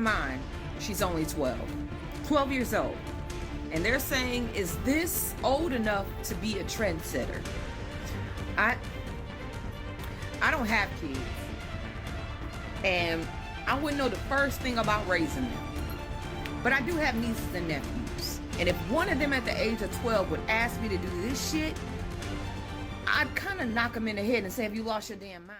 mind, she's only 12. 12 years old. And they're saying, is this old enough to be a trendsetter? I don't have kids. And I wouldn't know the first thing about raising them. But I do have nieces and nephews. And if one of them at the age of 12 would ask me to do this shit, I'd kind of knock them in the head and say, have you lost your damn mind?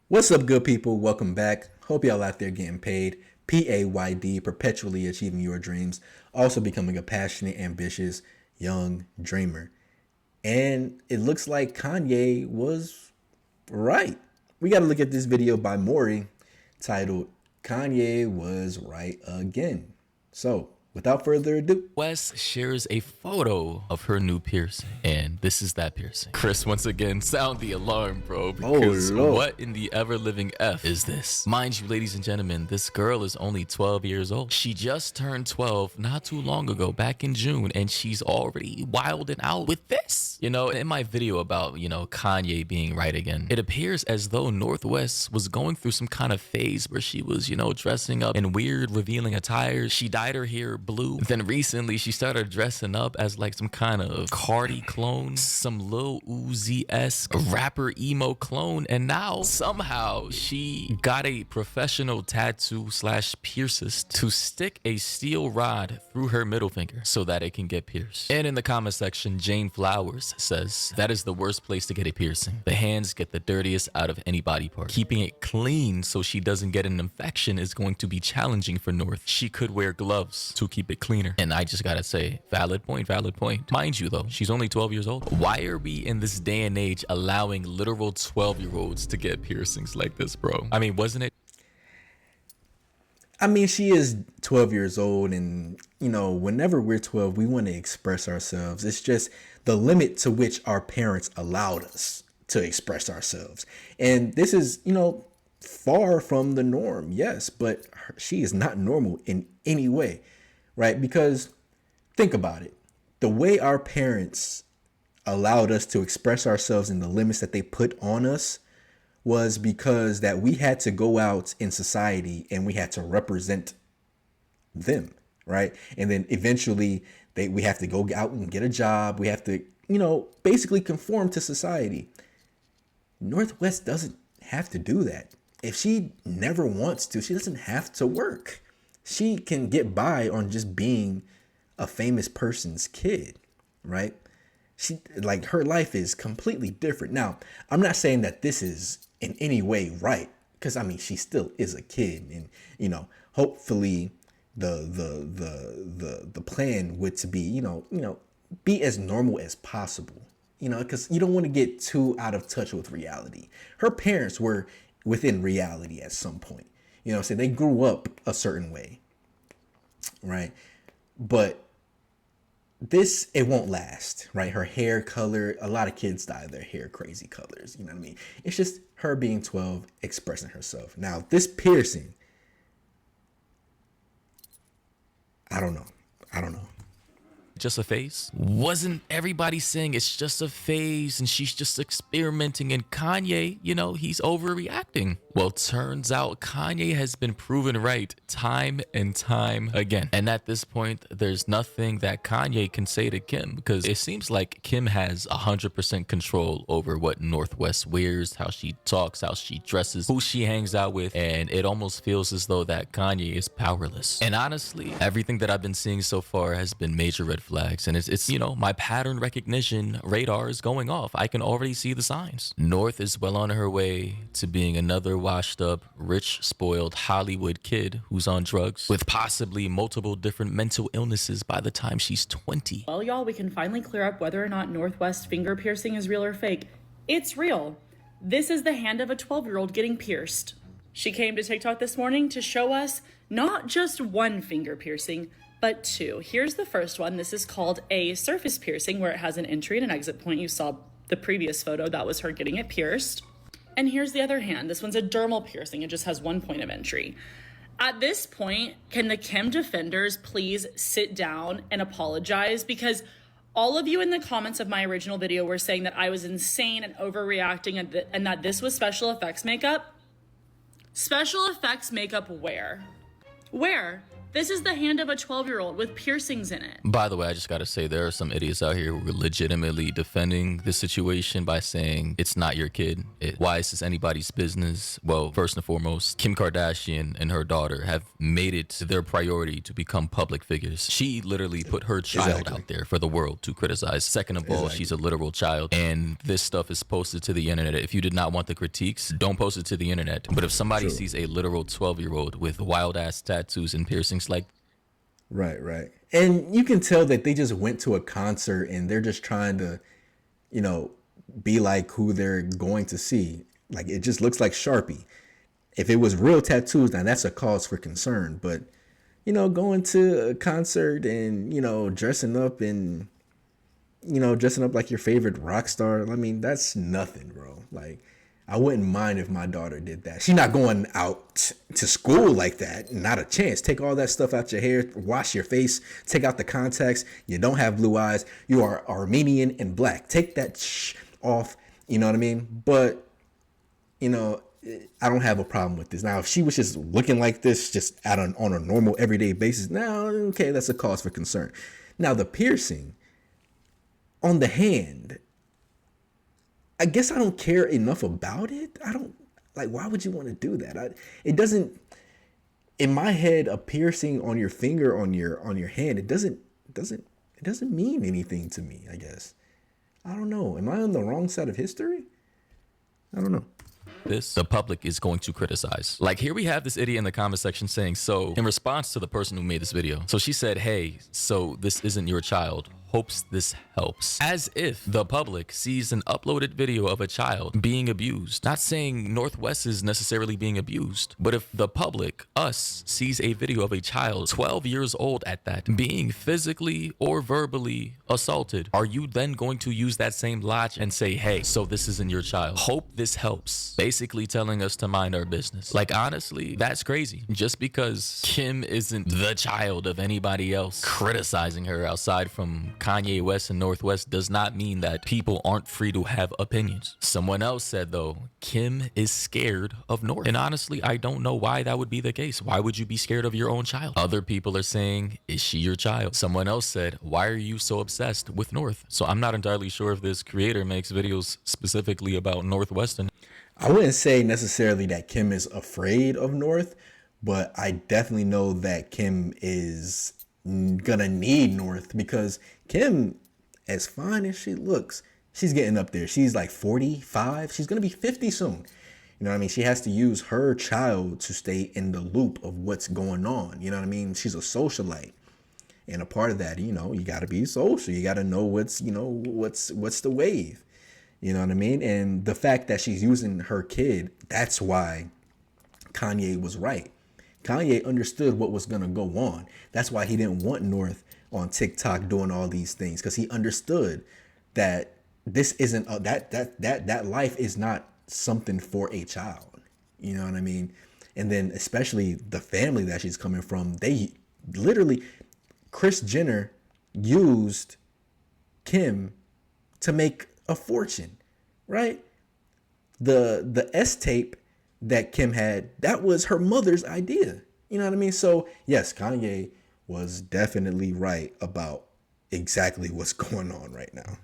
What's up, good people? Welcome back. Hope y'all out there getting paid. PAYD, perpetually achieving your dreams. Also becoming a passionate, ambitious, young dreamer. And it looks like Kanye was right. We got to look at this video by Maury titled, Kanye Was Right Again. So, without further ado, Wes shares a photo of her new piercing, and this is that piercing. Chris, once again, sound the alarm, bro, because what in the ever-living F is this? Mind you, ladies and gentlemen, this girl is only 12 years old. She just turned 12 not too long ago, back in June, and she's already wilding out with this. You know, in my video about, Kanye being right again, it appears as though Northwest was going through some kind of phase where she was, dressing up in weird, revealing attires. She dyed her hair blue. Then recently she started dressing up as like some kind of Cardi clone, some Lil Uzi-esque rapper emo clone, and now somehow she got a professional tattoo slash piercist to stick a steel rod through her middle finger so that it can get pierced. And in the comment section, Jane Flowers says, that is the worst place to get a piercing. The hands get the dirtiest out of any body part. Keeping it clean so she doesn't get an infection is going to be challenging for North. She could wear gloves to keep it cleaner. And I just gotta say, valid point. Mind you though, she's only 12 years old. Why are we in this day and age allowing literal 12-year-olds to get piercings like this, bro? I mean, wasn't it? I mean, she is 12 years old, and whenever we're 12, we want to express ourselves. It's just the limit to which our parents allowed us to express ourselves. And this is, far from the norm, yes, but she is not normal in any way. Right? Because think about it. The way our parents allowed us to express ourselves in the limits that they put on us was because that we had to go out in society and we had to represent them. Right? And then eventually we have to go out and get a job. We have to, basically conform to society. Northwest doesn't have to do that. If she never wants to, she doesn't have to work. She can get by on just being a famous person's kid, right? Her life is completely different. Now, I'm not saying that this is in any way right, because I mean, she still is a kid, and hopefully the plan would to be, be as normal as possible, because you don't want to get too out of touch with reality. Her parents were within reality at some point. So they grew up a certain way, right? But it won't last, right? Her hair color, a lot of kids dye their hair crazy colors, you know what I mean? It's just her being 12, expressing herself. Now, this piercing, I don't know. Just a phase? Wasn't everybody saying it's just a phase and she's just experimenting, and Kanye, he's overreacting? Well, turns out Kanye has been proven right time and time again. And at this point, there's nothing that Kanye can say to Kim, because it seems like Kim has 100% control over what Northwest wears, how she talks, how she dresses, who she hangs out with, and it almost feels as though that Kanye is powerless. And honestly, everything that I've been seeing so far has been major red flags, and it's my pattern recognition radar is going off. I can already see the signs. North is well on her way to being another washed up, rich, spoiled Hollywood kid who's on drugs with possibly multiple different mental illnesses by the time she's 20. Well, y'all, we can finally clear up whether or not Northwest finger piercing is real or fake. It's real. This is the hand of a 12-year-old getting pierced. She came to TikTok this morning to show us not just one finger piercing, but two. Here's the first one. This is called a surface piercing, where it has an entry and an exit point. You saw the previous photo. That was her getting it pierced. And here's the other hand. This one's a dermal piercing. It just has one point of entry. At this point, can the Kim defenders please sit down and apologize? Because All of you in the comments of my original video were saying that I was insane and overreacting and that this was special effects makeup. Special effects makeup where? Where? This is the hand of a 12-year-old with piercings in it. By the way, I just gotta say, there are some idiots out here who are legitimately defending the situation by saying it's not your kid. Why is this anybody's business? Well, first and foremost, Kim Kardashian and her daughter have made it their priority to become public figures. She literally put her child out there for the world to criticize. Second of all, she's a literal child, and this stuff is posted to the internet. If you did not want the critiques, don't post it to the internet. But if somebody sees a literal 12-year-old with wild-ass tattoos and piercings, like, right, and you can tell that they just went to a concert and they're just trying to, you know, be like who they're going to see. Like, it just looks like Sharpie. If it was real tattoos, now that's a cause for concern. But, you know, going to a concert and, you know, dressing up like your favorite rock star, I mean, that's nothing, bro. Like, I wouldn't mind if my daughter did that. She's not going out to school like that. Not a chance. Take all that stuff out your hair, wash your face, take out the contacts. You don't have blue eyes. You are Armenian and black. Take that off. You know what I mean? But, you know, I don't have a problem with this. Now, if she was just looking like this, just on a normal everyday basis, now, okay, that's a cause for concern. Now, the piercing on the hand, I guess I don't care enough about it. I don't, like, why would you want to do that? It doesn't, in my head, a piercing on your finger, on your hand, it doesn't mean anything to me, I guess. I don't know. Am I on the wrong side of history? I don't know. this, the public is going to criticize. Like, here we have this idiot in the comment section saying, so in response to the person who made this video, so she said, hey, so this isn't your child. Hopes this helps. As if the public sees an uploaded video of a child being abused. Not saying Northwest is necessarily being abused, but if the public, us, sees a video of a child 12 years old at that being physically or verbally assaulted, are you then going to use that same logic and say, hey, so this isn't your child? Hope this helps. Basically telling us to mind our business. Like, honestly, that's crazy. Just because Kim isn't the child of anybody else criticizing her outside from Kanye West and Northwest does not mean that people aren't free to have opinions. Someone else said, though, Kim is scared of North. And honestly, I don't know why that would be the case. Why would you be scared of your own child? Other people are saying, is she your child? Someone else said, why are you so obsessed with North? So I'm not entirely sure if this creator makes videos specifically about Northwestern. I wouldn't say necessarily that Kim is afraid of North, but I definitely know that Kim is gonna need North, because Kim, as fine as she looks, she's getting up there. She's like 45. She's gonna be 50 soon. You know what I mean? She has to use her child to stay in the loop of what's going on. You know what I mean? She's a socialite. And a part of that, you know, you gotta be social. You gotta know what's the wave. You know what I mean? And the fact that she's using her kid, that's why Kanye was right. Kanye understood what was going to go on. That's why he didn't want North on TikTok doing all these things, because he understood that this isn't that life is not something for a child. You know what I mean? And then especially the family that she's coming from, they literally, Kris Jenner used Kim to make a fortune, right? The S tape that Kim had, that was her mother's idea. You know what I mean? So yes, Kanye was definitely right about exactly what's going on right now.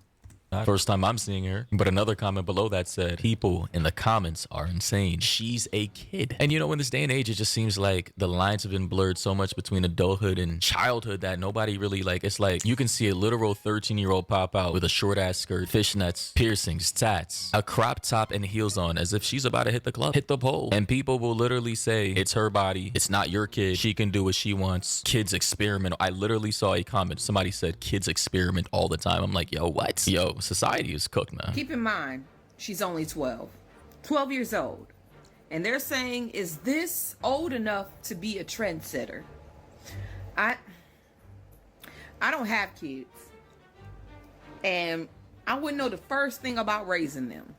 First time I'm seeing her. But another comment below that said, people in the comments are insane. She's a kid. And you know, in this day and age, it just seems like the lines have been blurred so much between adulthood and childhood that nobody really, like, it's like you can see a literal 13-year-old pop out with a short ass skirt, fishnets, piercings, tats, a crop top and heels on, as if she's about to hit the club, hit the pole. And people will literally say, it's her body. It's not your kid. She can do what she wants. Kids experiment. I literally saw a comment. Somebody said kids experiment all the time. I'm like, yo, what? Yo, society is cooked now. Keep in mind, she's only 12 years old. And they're saying, is this old enough to be a trendsetter? I don't have kids. And I wouldn't know the first thing about raising them.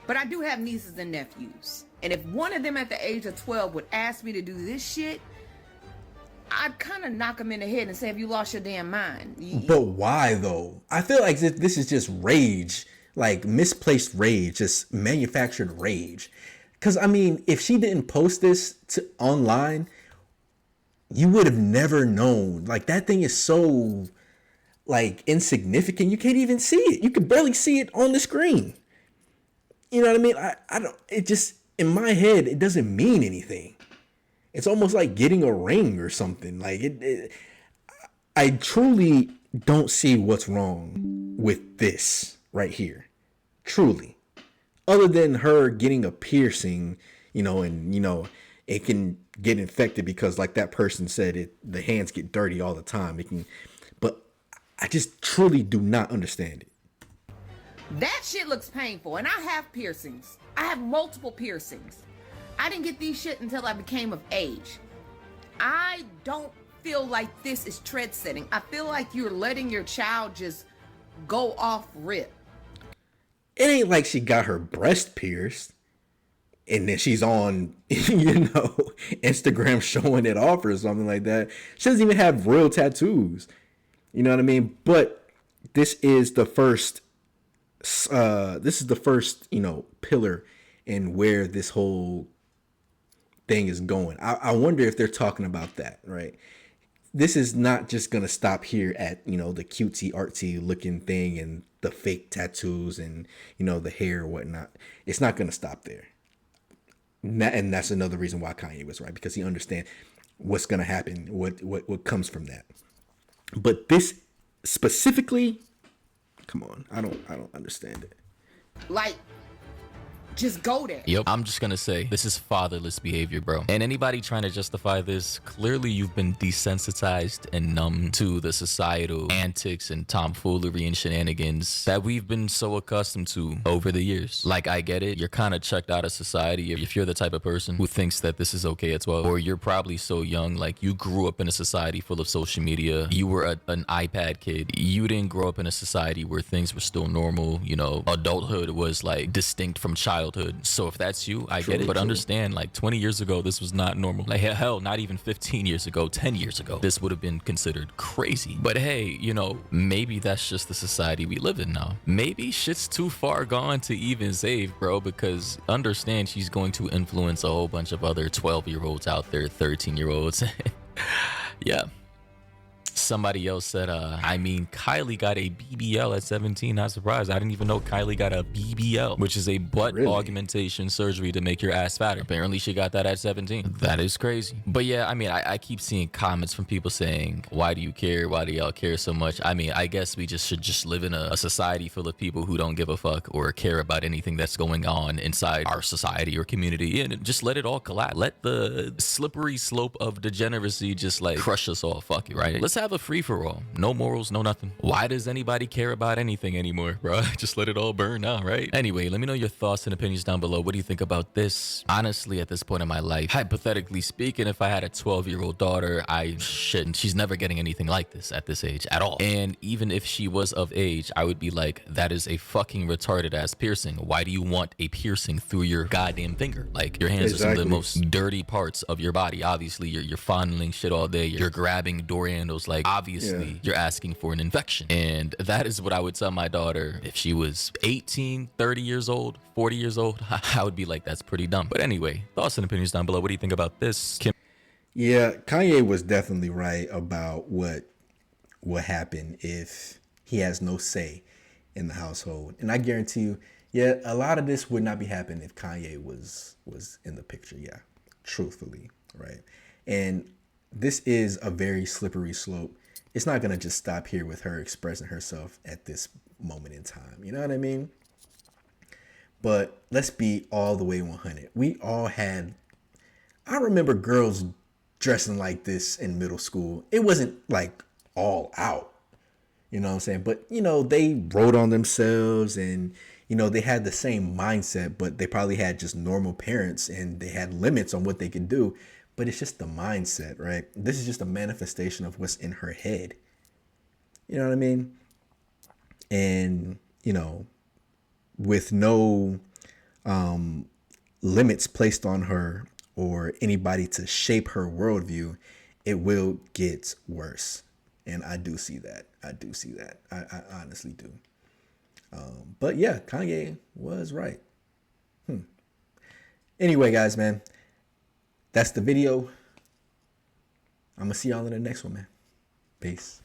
But I do have nieces and nephews. And if one of them at the age of 12 would ask me to do this shit, I'd kind of knock him in the head and say, have you lost your damn mind? But why though? I feel like this is just rage, like misplaced rage, just manufactured rage. Because I mean, if she didn't post this online, you would have never known. Like, that thing is so like insignificant. You can't even see it. You can barely see it on the screen. You know what I mean? I don't. It just, in my head, it doesn't mean anything. It's almost like getting a ring or something. Like I truly don't see what's wrong with this right here. Truly. Other than her getting a piercing, and it can get infected because, like that person said, the hands get dirty all the time. But I just truly do not understand it. That shit looks painful. And I have piercings. I have multiple piercings. I didn't get these shit until I became of age. I don't feel like this is tread setting. I feel like you're letting your child just go off rip. It ain't like she got her breast pierced and then she's on, Instagram showing it off or something like that. She doesn't even have real tattoos. You know what I mean? But this is the first, pillar in where this whole thing is going. I wonder if they're talking about that, right? This is not just gonna stop here at the cutesy artsy looking thing and the fake tattoos and the hair or whatnot. It's not gonna stop there. And that's another reason why Kanye was right, because he understands what's gonna happen, what comes from that. But this specifically, come on, I don't understand it. Like, just go there. Yep. I'm just gonna say, this is fatherless behavior, bro. And anybody trying to justify this, clearly you've been desensitized and numb to the societal antics and tomfoolery and shenanigans that we've been so accustomed to over the years. Like, I get it. You're kind of checked out of society if you're the type of person who thinks that this is okay at 12. Or you're probably so young, like you grew up in a society full of social media. You were an iPad kid. You didn't grow up in a society where things were still normal. Adulthood was like distinct from childhood. So if that's you, I get it. But understand, like 20 years ago, this was not normal. Like, hell, not even 15 years ago, 10 years ago, this would have been considered crazy. But hey, maybe that's just the society we live in now. Maybe shit's too far gone to even save, bro, because understand she's going to influence a whole bunch of other 12-year-olds out there, 13-year-olds. Yeah. Somebody else said, Kylie got a BBL at 17. Not surprised. I didn't even know Kylie got a BBL, which is a butt augmentation surgery to make your ass fatter. Apparently she got that at 17. That is crazy. But yeah, I keep seeing comments from people saying, why do you care? Why do y'all care so much? I guess we should just live in a society full of people who don't give a fuck or care about anything that's going on inside our society or community, and just let it all collapse. Let the slippery slope of degeneracy just like crush us all. Fuck it, right? Let's have a free-for-all. No morals, no nothing. Why does anybody care about anything anymore, bro? Just let it all burn now, right? Anyway, let me know your thoughts and opinions down below. What do you think about this? Honestly, at this point in my life, hypothetically speaking, if I had a 12-year-old daughter, she's never getting anything like this at this age at all. And even if she was of age, I would be like, that is a fucking retarded ass piercing. Why do you want a piercing through your goddamn finger? Like, your hands are some of the most dirty parts of your body. Obviously, you're fondling shit all day. You're grabbing door handles. Like, obviously, you're asking for an infection. And that is what I would tell my daughter if she was 18, 30 years old, 40 years old. I would be like, that's pretty dumb. But anyway, thoughts and opinions down below. What do you think about this, Kim? Yeah, Kanye was definitely right about what happen if he has no say in the household. And I guarantee you, yeah, a lot of this would not be happening if Kanye was in the picture. Yeah, truthfully, right? And this is a very slippery slope. It's not going to just stop here with her expressing herself at this moment in time. You know what I mean? But let's be all the way 100. I remember girls dressing like this in middle school. It wasn't like all out, you know what I'm saying? But, they wrote on themselves and, they had the same mindset, but they probably had just normal parents and they had limits on what they could do. But it's just the mindset, right? This is just a manifestation of what's in her head. You know what I mean? And, with no limits placed on her or anybody to shape her worldview, it will get worse. And I do see that. I honestly do. But yeah, Kanye was right. Anyway, guys, man, that's the video. I'm going to see y'all in the next one, man. Peace.